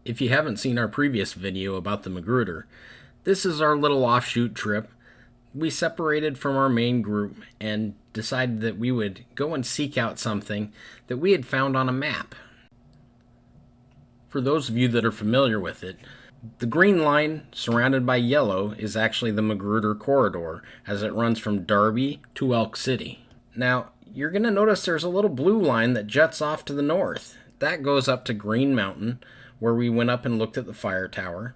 If you haven't seen our previous video about the Magruder, this is our little offshoot trip. We separated from our main group and decided that we would go and seek out something that we had found on a map. For those of you that are familiar with it, the green line surrounded by yellow is actually the Magruder Corridor as it runs from Darby to Elk City. Now, you're going to notice there's a little blue line that juts off to the north. That goes up to Green Mountain, where we went up and looked at the fire tower.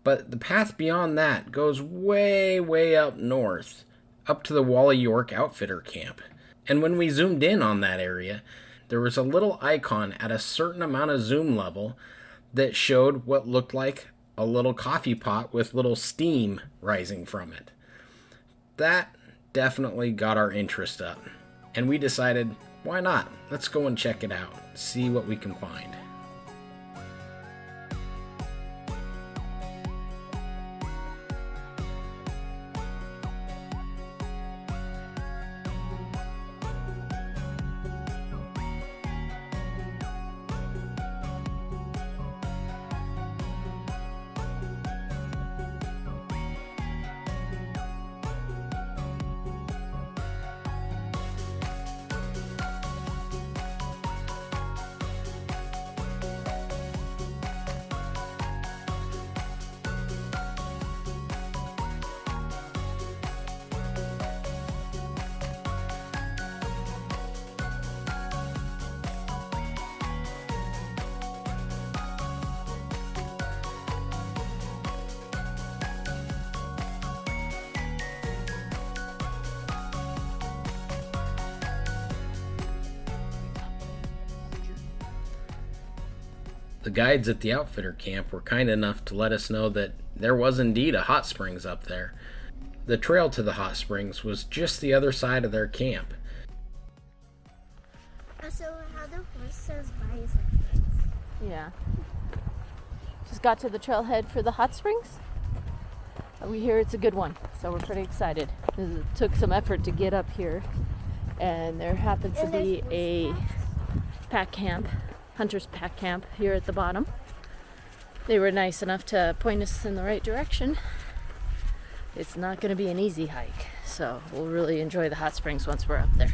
But the path beyond that goes way, way up north, up to the Wally York Outfitter Camp. And when we zoomed in on that area, there was a little icon at a certain amount of zoom level that showed what looked like a little coffee pot with little steam rising from it. That definitely got our interest up. And we decided, why not? Let's go and check it out, see what we can find. The guides at the outfitter camp were kind enough to let us know that there was indeed a hot springs up there. The trail to the hot springs was just the other side of their camp. So how the horses by is like this? Yeah. Just got to the trailhead for the hot springs. We hear it's a good one, so we're pretty excited. It took some effort to get up here, and there happens to be a pack camp, hunter's pack camp here at the bottom. They were nice enough to point us in the right direction. It's not going to be an easy hike, so we'll really enjoy the hot springs once we're up there.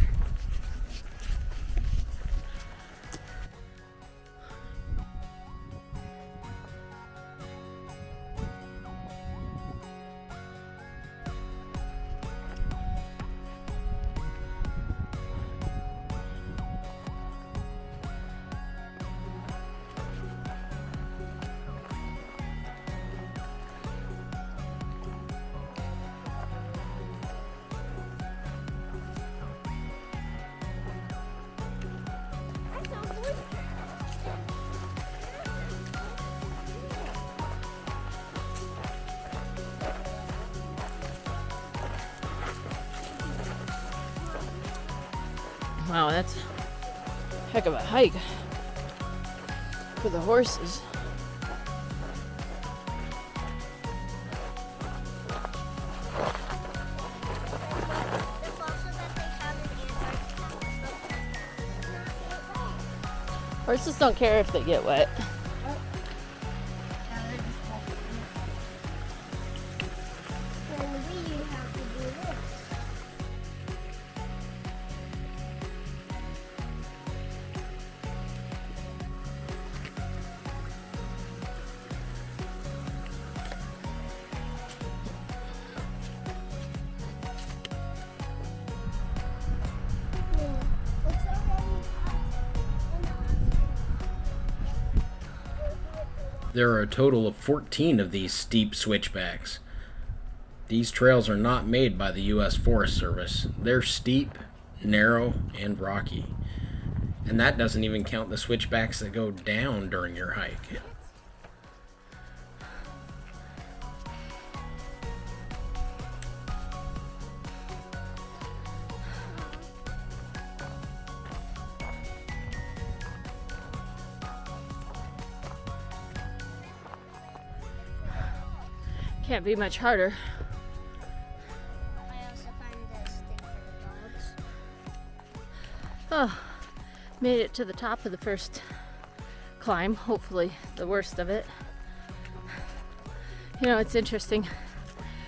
Wow, that's a heck of a hike for the horses. Horses don't care if they get wet. There are a total of 14 of these steep switchbacks. These trails are not made by the U.S. Forest Service. They're steep, narrow, and rocky. And that doesn't even count the switchbacks that go down during your hike. Can't be much harder. I also find this thing for the dogs. Oh, made it to the top of the first climb, hopefully the worst of it. You know, it's interesting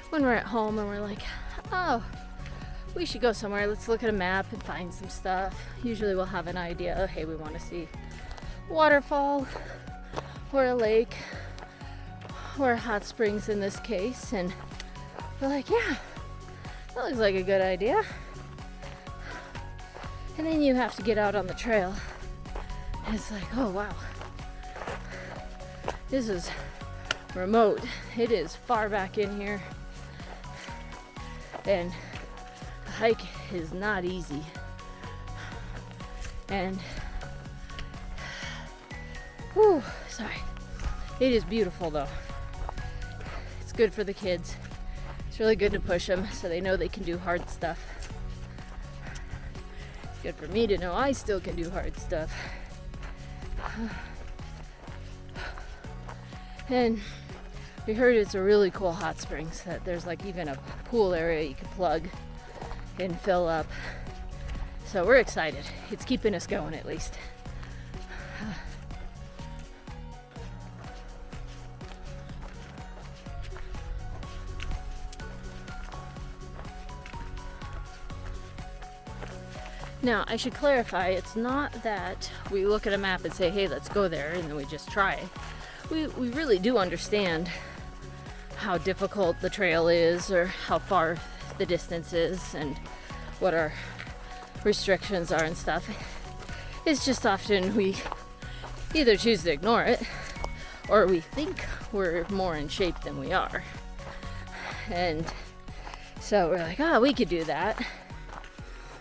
when we're at home and we're like, oh, we should go somewhere. Let's look at a map and find some stuff. Usually we'll have an idea, oh, hey, we want to see a waterfall or a lake or hot springs in this case. And we're like, yeah, that looks like a good idea. And then you have to get out on the trail. And it's like, oh, wow. This is remote. It is far back in here. And the hike is not easy. And, whew, sorry. It is beautiful though. It's good for the kids. It's really good to push them so they know they can do hard stuff. It's good for me to know I still can do hard stuff. And we heard it's a really cool hot springs, that there's like even a pool area you can plug and fill up. So we're excited. It's keeping us going at least. Now, I should clarify, it's not that we look at a map and say, hey, let's go there, and then we just try. We really do understand how difficult the trail is, or how far the distance is, and what our restrictions are and stuff. It's just often we either choose to ignore it, or we think we're more in shape than we are. And so we're like, oh, we could do that.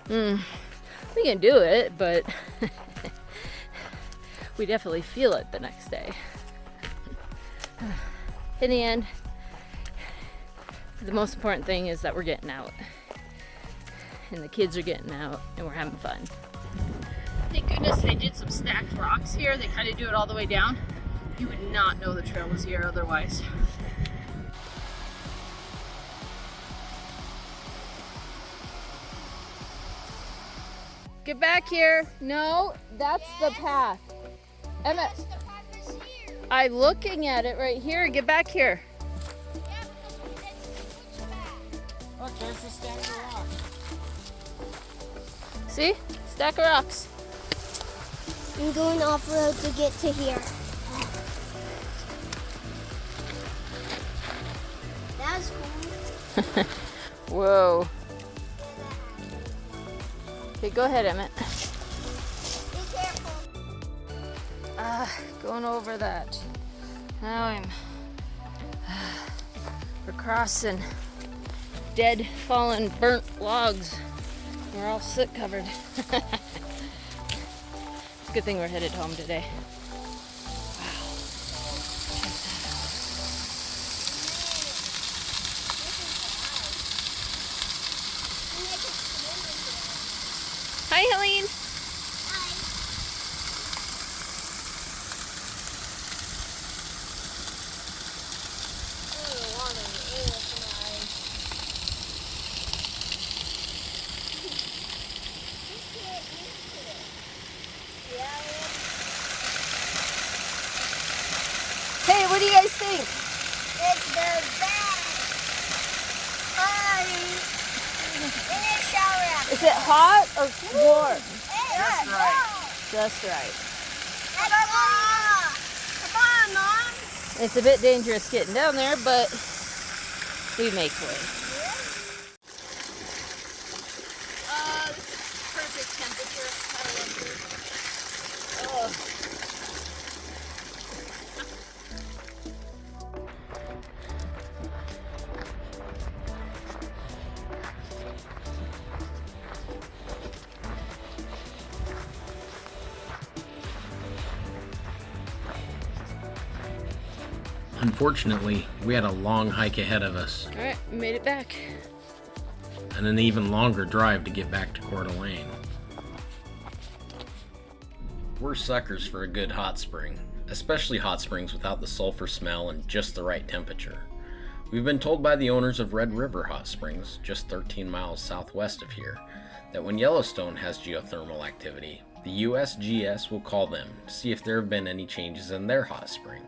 We can do it, but we definitely feel it the next day. In the end, the most important thing is that we're getting out. And the kids are getting out, and we're having fun. Thank goodness they did some stacked rocks here. They kind of do it all the way down. You would not know the trail was here otherwise. Get back here. No, that's the path. Emma, I'm looking at it right here. Get back here. Look, there's a stack of rocks. See? Stack of rocks. I'm going off-road to get to here. That was cool. Whoa. Okay, go ahead, Emmett. Be careful. Going over that. Now we're crossing dead, fallen, burnt logs. We're all soot covered. It's a good thing we're headed home today. Hi, Helene. Hey, what do you guys think? It's the best. In a shower. Is it hot or warm? Just right. Just right. Come on, Mom. It's a bit dangerous getting down there, but we make way. This is perfect temperature. I love this. Oh. Unfortunately, we had a long hike ahead of us, All right, we made it back. and an even longer drive to get back to Coeur d'Alene. We're suckers for a good hot spring, especially hot springs without the sulfur smell and just the right temperature. We've been told by the owners of Red River Hot Springs, just 13 miles southwest of here, that when Yellowstone has geothermal activity, The USGS will call them to see if there have been any changes in their hot spring.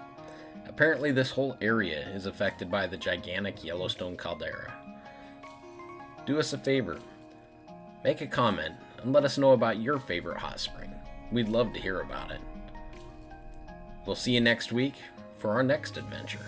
Apparently this whole area is affected by the gigantic Yellowstone caldera. Do us a favor, make a comment and let us know about your favorite hot spring. We'd love to hear about it. We'll see you next week for our next adventure.